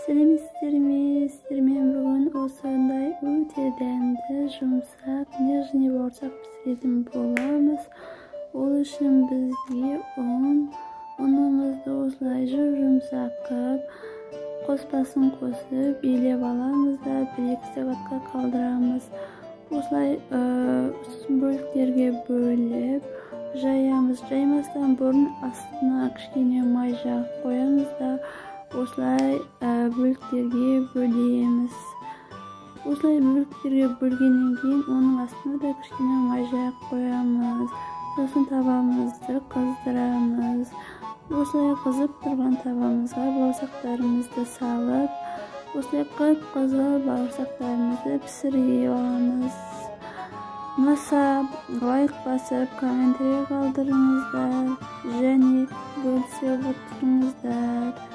Сәлеметсіздер ме? Бүгін осындай өте дәмді, жұмсақ, нежный бауырсақ пісіретін боламыз. Ол үшін бізге ұнымызды осылай жұмсақ қылып, қоспасын қосып, елеп аламыз да 1-2 сағатқа қалдырамыз. Осылай бөліктерге бөліп жаямыз. Жаймастан бұрын астына кішкене май жағып қоямыз да осылай бөліктерге бөлеміз. Осылай бөліктерге бөлгеннен кейін оның астына да кішкене май жағып қоямыз. Сосын табамызды қыздырамыз. Осылай қызып тұрған табамызға бауырсақтарымызды салып, осылай қып-қызыл бауырсақтарымызды пісіре аламыз. Ұнаса лайк басып, комментарий қалдырыңыздар және бөлісіп отырыңыздар.